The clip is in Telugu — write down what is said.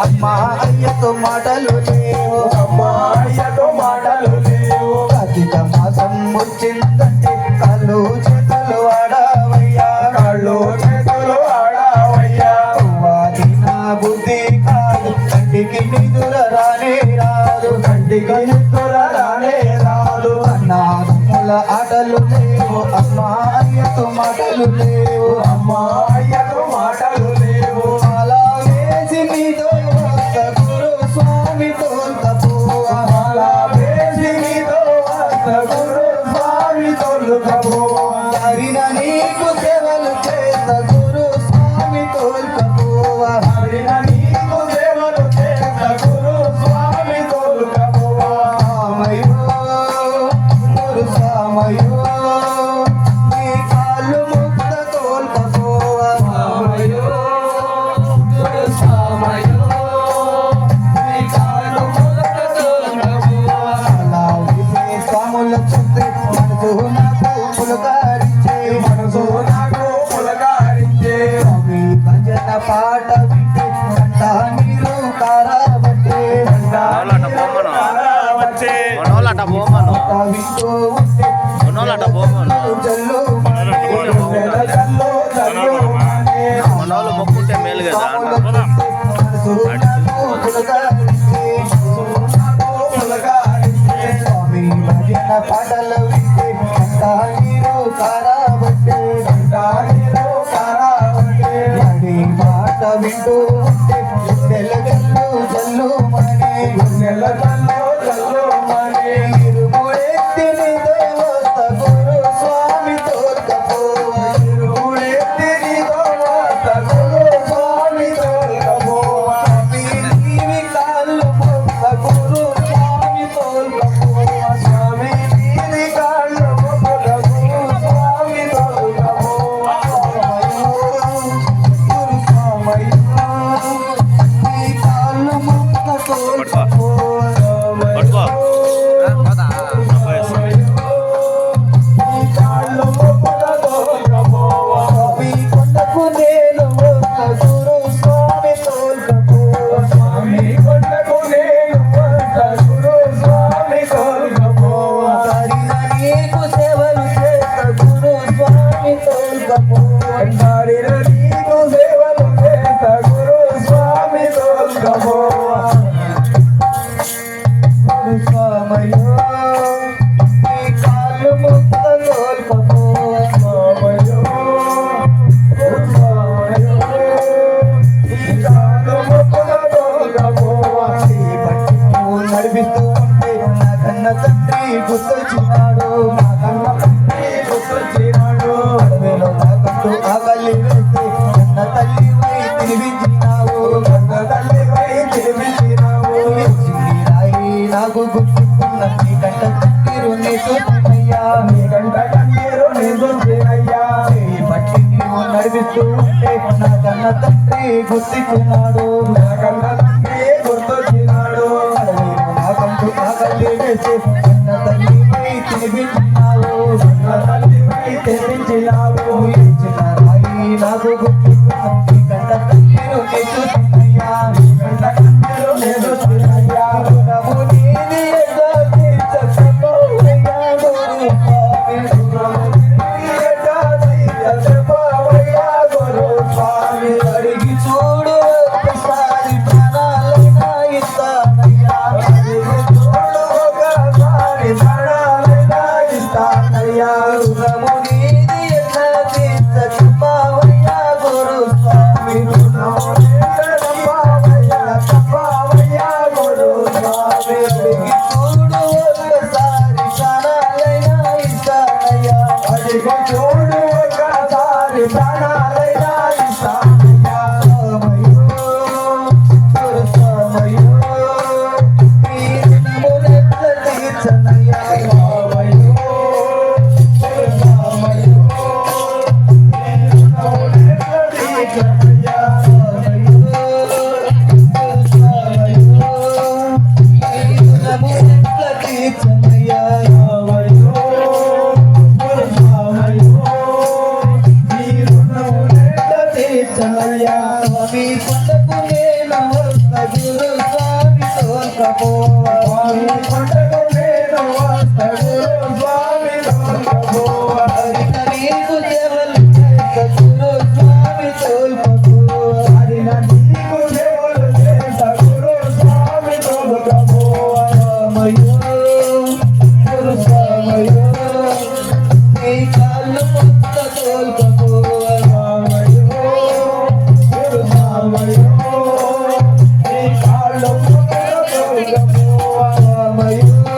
అమ్మా అయ్యతో మాటలు లేవు, అమ్మా అయ్యతో మాటలు లేవు. కార్తీక మాసం వచ్చిందంటే కాళ్ళు చేతులు ఆడవయ్యా, కాళ్ళు చేతులు ఆడవయ్యా. వాదిన బుద్ధి కాదు కంటికి నిదుర రానే రాదు, కంటికి నిద్ర రానే రాదు. అన్నాదమ్ముల ఆటలు లేవు, అమ్మా అయ్యతో మాటలు లేవు, అమ్మా అయ్యతో మాటలు లేవు. అలా వేసి మీతో వస్త గురు స్వామి తోల్కపోవా, అలా వేసి నీతో వస్త గురు స్వామి తోలుకపోవా. హరిన నీకు సేవలు చేత గురు స్వామి తోల్కపోవా, హరిన నీకు సేవలు చేత గురు స్వామి తోలుకపోవా. సామయో గురు సామయో నీ కాళ్ళు ముక్త తోల్కపోవా, సామయో గురు సామయో నీ కాళ్ళు ముక్త తోలుకపోవా. అలా వినే స్వాముల చుట్టూ మనసు నాకు పులకరించే, మనసు నాకు పులకరించే. స్వామి భజన పాట వింటే కంట నీరు కారబట్టే, మనోళ్ళట బొమ్మను పాట వింటూ ఉంటే మనోళ్ళట బొమ్మను జల్లు నెల జల్లు జల్లు మానే. మనోళ్ళు మొక్కుంటే మేలు కదా స్వాముల చుట్టూ మనసు నాకు పులకరించే, నాకు పులకరించే. స్వామి భజన పాటలు వింటే కంట నీరు కారబట్టే, నీరు కారావటే. నడి మాట వింటూ ఉంటే నెల జల్లు జల్లు మనే, నెల జల్లు జల్లు మానే. ఇరుముడెత్తి నిదవస్త గురు స్వామి తోల్కపోవా, ఇరుముడెత్తి నీతో వస్త గురు స్వామి తోలుకపోవా. నీవి కాళ్ళు మొక్క గురు స్వామి తోల్కపోవా, స్వామి నీది కాళ్ళు మొక్కుల గురు స్వామి తోలుకపోవా. గురు స్వామయ్యా నీ కాళ్ళు మొక్క తోల్కపోవా, పట్టుకో నీ కాళ్ళు మొక్కుల తోలుకపోవా. స్వామి కొండకు నేను ఒక్క గురు స్వామి తోల్కపోవా, స్వామి కొండకు నేను వస్త గురు స్వామి తోలుకపోవా. హరిన నీకు సేవలు చేత గురు స్వామి తోల్కపోవా, హరిన నీకు సేవలు చేత గురు స్వామి తోలుకపోవా. గురు స్వామయ్యో నీ కాళ్ళు ముక్త తోల్కపోవా, స్వామయ్యో గురు స్వామయ్యో నీ కాళ్ళు మొక్కుల తోలుకపోవా. నీ బట్టి నువ్వు నడిపిస్తూ ఉంటే నా కన్న తండ్రి గుర్తొచ్చినాడు, నా కన్న నీ గుర్తొచ్చినాడు. అడవిలో నాకంటూ ఆకలి వేస్తే కన్న తల్లివై తినిపించినావు, కన్న తల్లివై తిరిగినావు. చిన్ని రాయి నాకు గుర్తుకున్న నీ కంట కన్నీరు నీ చూడయ్యా, నీ కంట కన్నీరు నీ చూసినయ్యా. నీ బట్టి నీవు నడిపిస్తూ ఉంటే నా కన్న తండ్రి గుర్తించినాడు, నా కన్న తండ్రి గుర్తొచ్చినాడు. అడవిలో నాకంటూ ఆకలి వేస్తే కన్న తల్లివై తినిపించినావు, నా తల్లివై తెప్పించినావు. ఇచ్చిన రాయి నాకు గుర్తుకున్న నీ కంట కన్నీరు నీ చూడయ్యా, కంట కన్నీరు నీ చూసినయ్యా. రుణము నీది ఎట్లా తీర్చకపోవయ్యా గురు స్వామి, అడిగి చూడు ఒక్కసారి ప్రాణాలైనా ఇస్తానయ్యా, రుణము నీది ఎట్లా తీర్చకపోవయ్యా గురు స్వామి, అడిగి చూడు ఒక్కసారి ప్రాణాలైనా ఇస్తానయ్యా, చూడు ఒకసారి ప్రాణాలైనా ఇస్తానయ్యా. గురు స్వామయ్యో నీ రుణమునెట్లా తీర్చనయ్యా, తీర్చనయ్యా, స్వామయ్యో తోల్కపోవా స్వామి కొండకు నేను వస్తాడు స్వామి తోలుకపోవా నీకు సేవలు చేస్తూ స్వామి తోల్కపోవా హరిన నీకు సేవలు చేస్తా గురు స్వామి తోలుకపోవా రామయ్యో గురు స్వామయ్యో నీ కాళ్ళు మొత్త తోల్కపోవా రామయ్యో గురు రామయ్యో నీ కాళ్ళు మొక్కులు తోలుకపోవా రామయ్యో